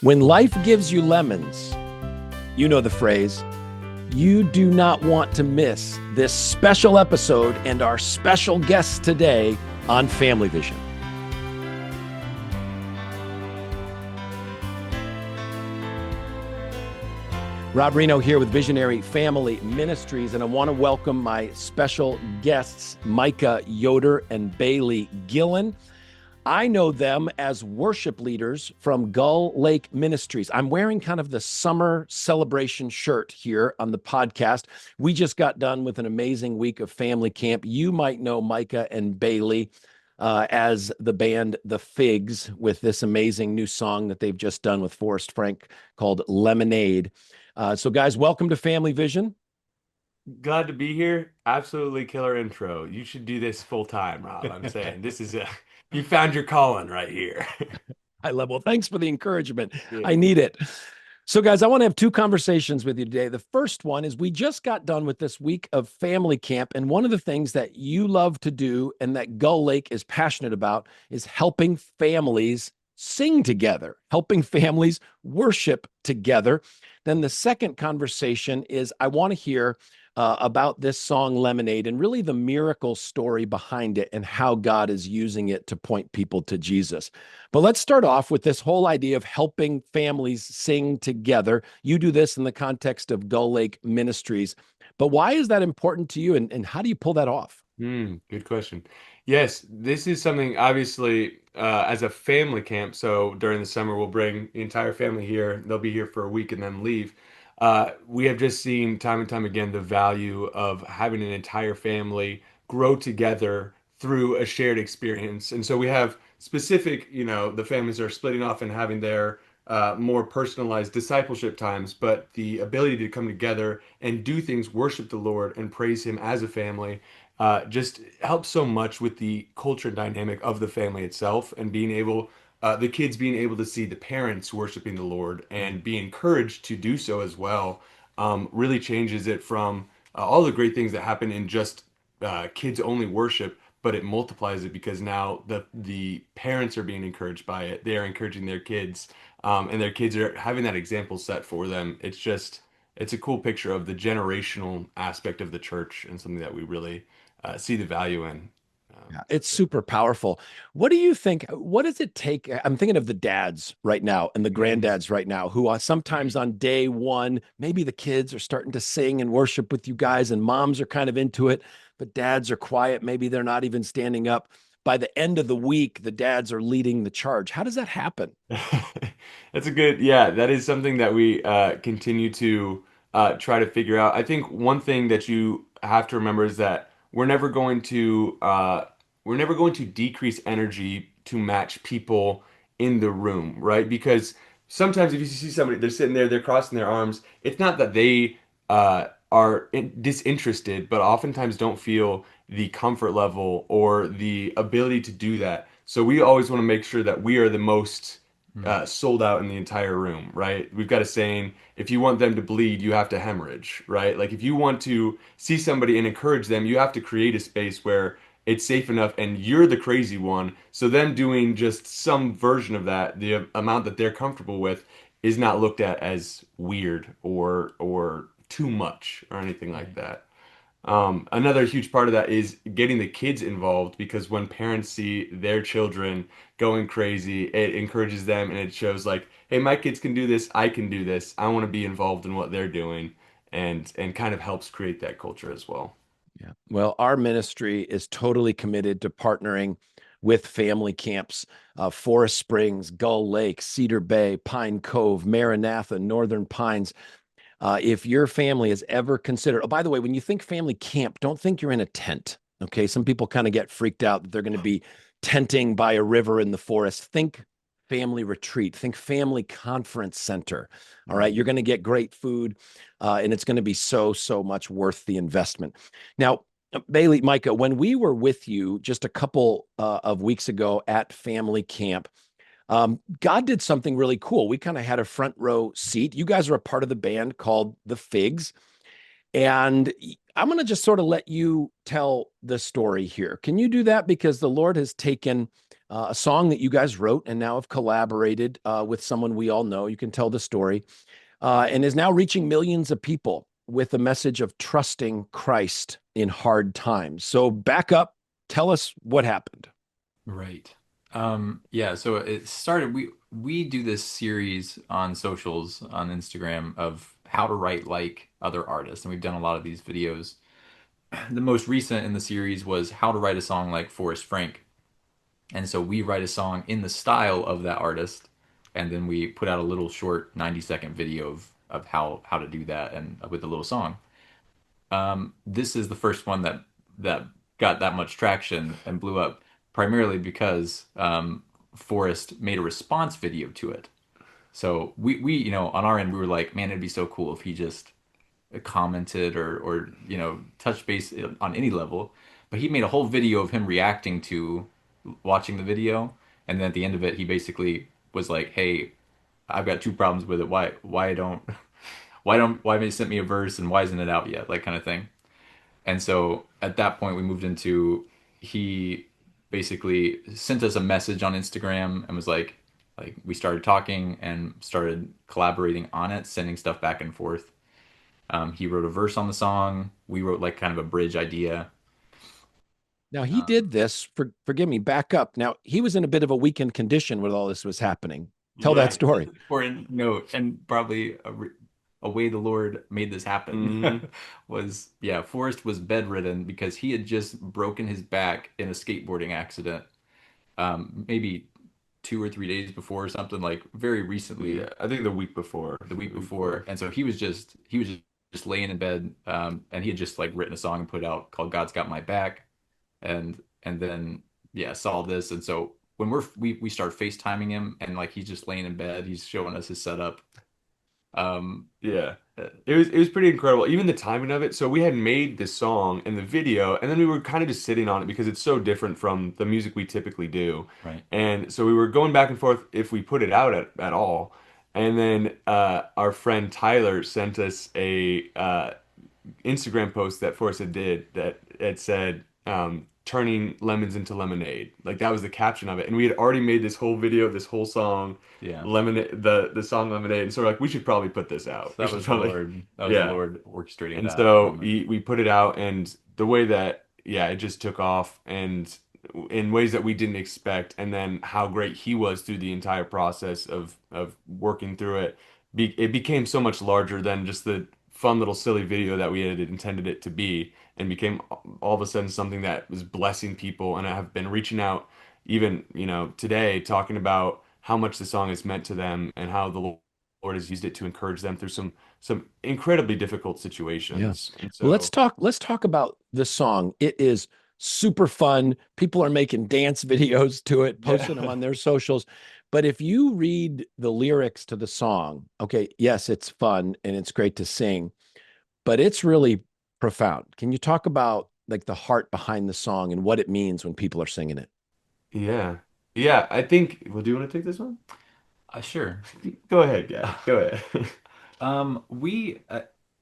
When life gives you lemons, you know the phrase, you do not want to miss this special episode and our special guests today on Family Vision. Rob Rienow here with Visionary Family Ministries, and I want to welcome my special guests, Micah, Yoder, and Bailey Gillen. I know them as worship leaders from Gull Lake Ministries. I'm wearing kind of the summer celebration shirt here on the podcast. We just got done with an amazing week of family camp. You might know Micah and Bailey as the band The Figs with this amazing new song that they've just done with Forrest Frank called Lemonade. So guys, welcome to Family Vision. Glad to be here. Absolutely killer intro. You should do this full time, Rob. I'm saying you found your calling right here. High level. Thanks for the encouragement. Yeah. I need it. So guys, I want to have two conversations with you today. The first one is we just got done with this week of family camp. And one of the things that you love to do and that Gull Lake is passionate about is helping families sing together, helping families worship together. Then the second conversation is I want to hear about this song Lemonade and really the miracle story behind it and how God is using it to point people to Jesus. But let's start off with this whole idea of helping families sing together. You do this in the context of Gull Lake Ministries. But why is that important to you and how do you pull that off? Good question. Yes, this is something obviously as a family camp. So during the summer, we'll bring the entire family here. They'll be here for a week and then leave. We have just seen time and time again the value of having an entire family grow together through a shared experience. And so we have specific, the families are splitting off and having their more personalized discipleship times, but the ability to come together and do things, worship the Lord and praise Him as a family just helps so much with the culture dynamic of the family itself and being able, the kids being able to see the parents worshiping the Lord and be encouraged to do so as well, really changes it from all the great things that happen in just kids only worship, but it multiplies it because now the parents are being encouraged by it. They are encouraging their kids, and their kids are having that example set for them. It's a cool picture of the generational aspect of the church and something that we really see the value in. Yeah, it's super powerful. What do you think? What does it take? I'm thinking of the dads right now and the granddads right now, who are sometimes on day one, maybe the kids are starting to sing and worship with you guys, and moms are kind of into it, but dads are quiet. Maybe they're not even standing up. By the end of the week, the dads are leading the charge. How does that happen? Yeah, that is something that we continue to try to figure out. I think one thing that you have to remember is that we're never going to decrease energy to match people in the room, right? Because sometimes if you see somebody, they're sitting there, they're crossing their arms, it's not that they are disinterested, but oftentimes don't feel the comfort level or the ability to do that. So we always want to make sure that we are the most sold out in the entire room, right? We've got a saying, if you want them to bleed, you have to hemorrhage, right? Like if you want to see somebody and encourage them, you have to create a space where it's safe enough and you're the crazy one. So them doing just some version of that, the amount that they're comfortable with, is not looked at as weird or too much or anything like that. Another huge part of that is getting the kids involved because when parents see their children going crazy, it encourages them and it shows like, hey, my kids can do this, I can do this. I want to be involved in what they're doing and kind of helps create that culture as well. Yeah. Well, our ministry is totally committed to partnering with family camps, Forest Springs, Gull Lake, Cedar Bay, Pine Cove, Maranatha, Northern Pines. If your family has ever considered, oh, by the way, when you think family camp, don't think you're in a tent. Okay. Some people kind of get freaked out that they're going to be tenting by a river in the forest. Think family retreat, think family conference center. All right. You're going to get great food, and it's going to be so, so much worth the investment. Now, Bailey, Micah, when we were with you just a couple of weeks ago at family camp, God did something really cool. We kind of had a front row seat. You guys are a part of the band called The Figs. And I'm going to just sort of let you tell the story here. Can you do that? Because the Lord has taken a song that you guys wrote and now have collaborated with someone we all know. You can tell the story, and is now reaching millions of people with a message of trusting Christ in hard times. So back up, tell us what happened. Right. Yeah, so it started we do this series on socials on Instagram of how to write like other artists, and we've done a lot of these videos. The most recent in the series was how to write a song like Forrest Frank. And so we write a song in the style of that artist, and then we put out a little short 90-second video of how to do that and with a little song. This is the first one that got that much traction and blew up, primarily because Forrest made a response video to it. So we on our end we were like, man, it'd be so cool if he just commented or touched base on any level. But he made a whole video of him reacting to watching the video, and then at the end of it, he basically was like, "Hey, I've got two problems with it. Why haven't you sent me a verse and why isn't it out yet? Like kind of thing." And so at that point, we moved into he basically sent us a message on Instagram and was like we started talking and started collaborating on it, sending stuff back and forth. He wrote a verse on the song. We wrote like kind of a bridge idea. Now he Um, did this. Forgive me. Back up. Now he was in a bit of a weakened condition when all this was happening. Tell that Yeah. right. That's story. an important note, and probably a way the Lord made this happen Hmm. was, yeah, Forrest was bedridden because he had just broken his back in a skateboarding accident, maybe 2 or 3 days before or something, like very recently, Yeah, I think the week before. the The week week before. before. And so he was just laying in bed, and he had just like written a song and put out called "God's Got My Back," and then yeah, saw this. And so when we start FaceTiming him and like he's just laying in bed, he's showing us his setup. Um, Yeah. uh, It was pretty incredible. Even the timing of it. So we had made this song and the video, and then we were kind of just sitting on it because it's so different from the music we typically do. right. And so we were going back and forth if we put it out at all. And then our friend Tyler sent us a Instagram post that Forrest had did that it said turning lemons into lemonade. Like that was the caption of it. And we had already made this whole video, this whole song, Yeah. lemonade, the song Lemonade. And so we're like, we should probably put this So out. We that should was the probably, Lord. That was the yeah. Lord orchestrating And that so moment. we put it out, and the way that, yeah, it just took off, and in ways that we didn't expect, and then how great he was through the entire process of working through it. It became so much larger than just the fun little silly video that we had intended it to be, and became all of a sudden something that was blessing people. And I have been reaching out, even, today, talking about how much the song has meant to them and how the Lord has used it to encourage them through some incredibly difficult Yeah. situations. And Well, so, let's talk about the song. It is super fun. People are making dance videos to it, yeah, posting them on their socials. But if you read the lyrics to the song, okay, yes, it's fun and it's great to sing, but it's really profound. Can you talk about like the heart behind the song and what it means when people are singing it? yeah, yeah. I think. Well, do you want to take this one? Sure. Go ahead, Gabby. Go ahead. We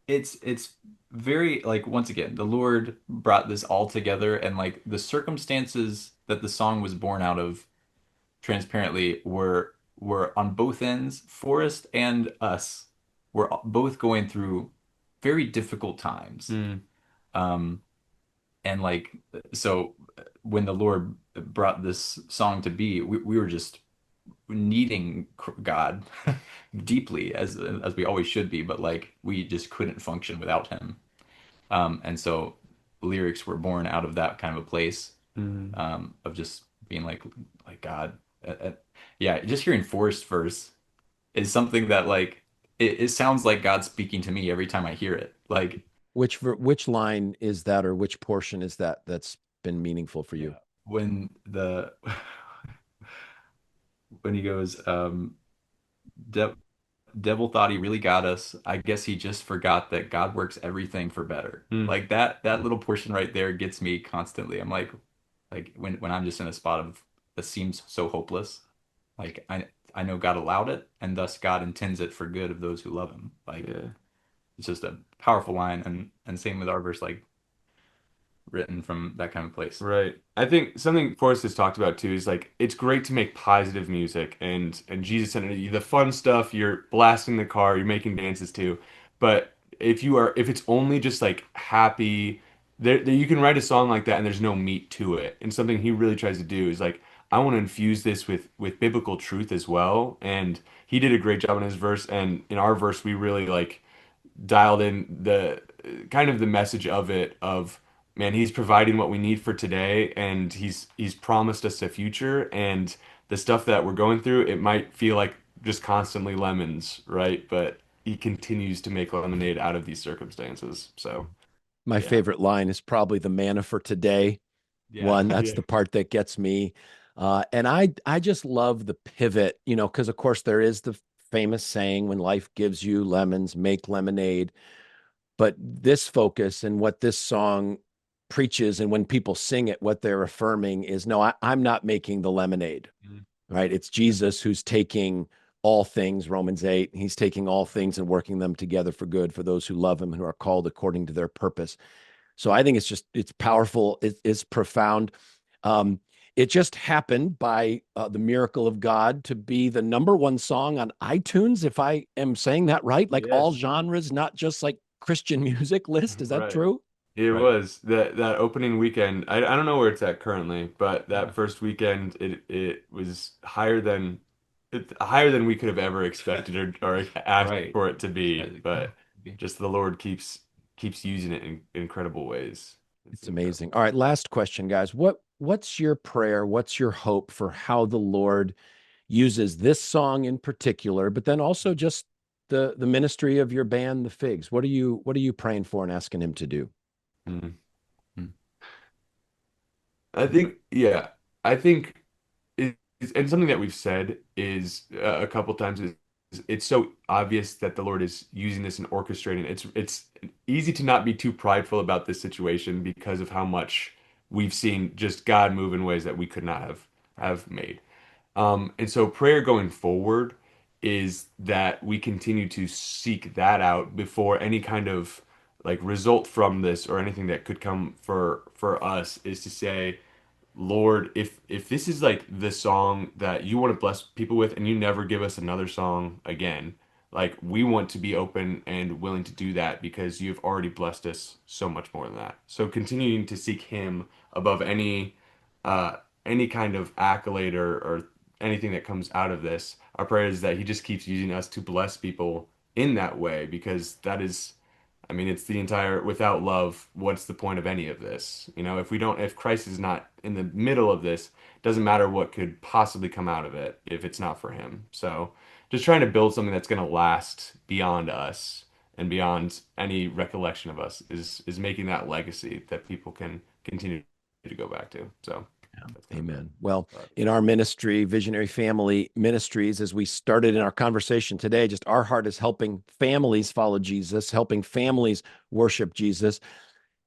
it's very like once again, the Lord brought this all together, and like the circumstances that the song was born out of transparently were on both ends. Forrest and us were both going through very difficult times. Mm, Um, and like so when the Lord brought this song to be, we were just needing God deeply as we always should be, but like we just couldn't function without him. And so lyrics were born out of that kind of a place, mm. of just being like God. Yeah, just hearing Forrest verse is something that like it sounds like God speaking to me every time I hear it. Like Which line is that, or which portion is that that's been meaningful for you? yeah, when the when he goes, de devil thought he really got us. I guess he just forgot that God works everything for better. Mm. Like that little portion right there gets me constantly. I'm like when I'm just in a spot of that seems so hopeless, like I know God allowed it, and thus God intends it for good of those who love him. Like Yeah. it's just a powerful line, and same with our verse, like written from that kind of place. Right. I think something Forrest has talked about too is like it's great to make positive music and Jesus centered the fun stuff, you're blasting the car, you're making dances too. But if it's only just like happy, you can write a song like that and there's no meat to it. And something he really tries to do is like I want to infuse this with biblical truth as well. And he did a great job in his verse, and in our verse we really like dialed in the kind of the message of it of man, he's providing what we need for today, and he's promised us a future, and the stuff that we're going through, it might feel like just constantly lemons, right? But he continues to make lemonade out of these circumstances. So My yeah. favorite line is probably the manna for today Yeah. one. That's Yeah. the part that gets me. And I just love the pivot, because of course there is the famous saying, when life gives you lemons, make lemonade. But this focus and what this song preaches, and when people sing it, what they're affirming is, no, I'm not making the lemonade, Mhm. right? It's Jesus who's taking all things, Romans 8, he's taking all things and working them together for good for those who love him, who are called according to their purpose. So I think it's powerful. It's profound. Um, it just happened by the miracle of God to be the number one song on iTunes, if I am saying that right, like all Yes. genres, not just like Christian music list. Is that Right. true? It Right. was that opening weekend. I don't know where it's at currently, but Yeah. that first weekend it was higher than we could have ever expected or asked Right. for it to be. As it But could be. just the Lord keeps using it in incredible ways. It's It's incredible. amazing. All right, last question, guys. What's your prayer? What's your hope for how the Lord uses this song in particular, but then also just the ministry of your band, the Figs? What are you praying for and asking him to do? Mm. Mm. I think yeah, I think and something that we've said is a couple times is it's so obvious that the Lord is using this and orchestrating. It's easy to not be too prideful about this situation because of how much we've seen just God move in ways that we could not Right. have made. And so prayer going forward is that we continue to seek that out before any kind of like result from this or anything that could come for us is to say, Lord, if this is like the song that you want to bless people with and you never give us another song again, like we want to be open and willing to do that because you've already blessed us so much more than that. So continuing to seek him above uh any kind of accolade or anything that comes out of this. Our prayer is that he just keeps using us to bless people in that way because that is I mean, it's the entire without love, what's the point of any of this? If Christ is not in the middle of this, it doesn't matter what could possibly come out of it if it's not for him. So, just trying to build something that's going to last beyond us and beyond any recollection of us is making that legacy that people can continue to go back to. So, that's kind of Amen. Well, it. in our ministry, Visionary Family Ministries, as we started in our conversation today, just our heart is helping families follow Jesus, helping families worship Jesus.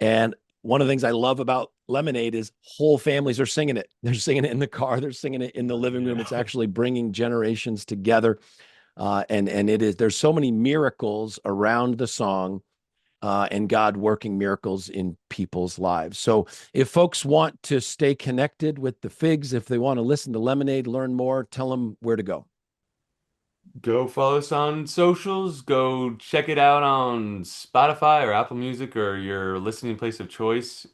And one of the things I love about Lemonade is whole families are singing it. They're singing it in the car, they're singing it in the living room. Yeah. It's actually bringing generations together. And there's so many miracles around the song, and God working miracles in people's lives. So if folks want to stay connected with the Figs, if they want to listen to Lemonade, learn more, tell them where to go. Go follow us on socials. Go check it out on Spotify or Apple Music or your listening place of choice.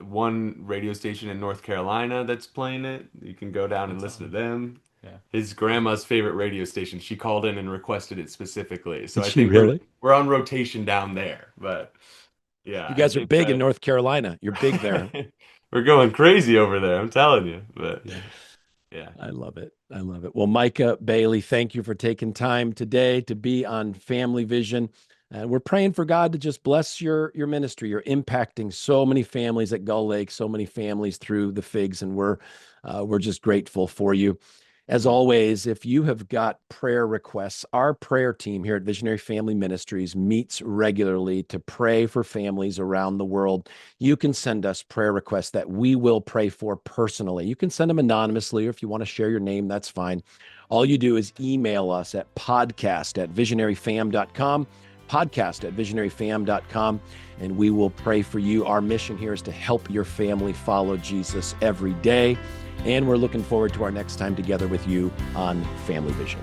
One radio station in North Carolina that's playing it. You can go down and That's listen to awesome. them. Yeah. His grandma's favorite radio station. She called in and requested it specifically. So Did I she think we're really? we're on rotation down there. But yeah, You I guys are think big in North Carolina. You're big there. we're going crazy over there. I'm telling you. But Yeah. yeah. I love it. I love it. Well, Micah, Bailey, thank you for taking time today to be on Family Vision. And we're praying for God to just bless your ministry. You're impacting so many families at Gull Lake, so many families through the Figs, and we're just grateful for you. As always, if you have got prayer requests, our prayer team here at Visionary Family Ministries meets regularly to pray for families around the world. You can send us prayer requests that we will pray for personally. You can send them anonymously, or if you want to share your name, that's fine. All you do is email us at podcast@visionaryfam.com. podcast@visionaryfam.com, and we will pray for you. Our mission here is to help your family follow Jesus every day, and we're looking forward to our next time together with you on Family Vision.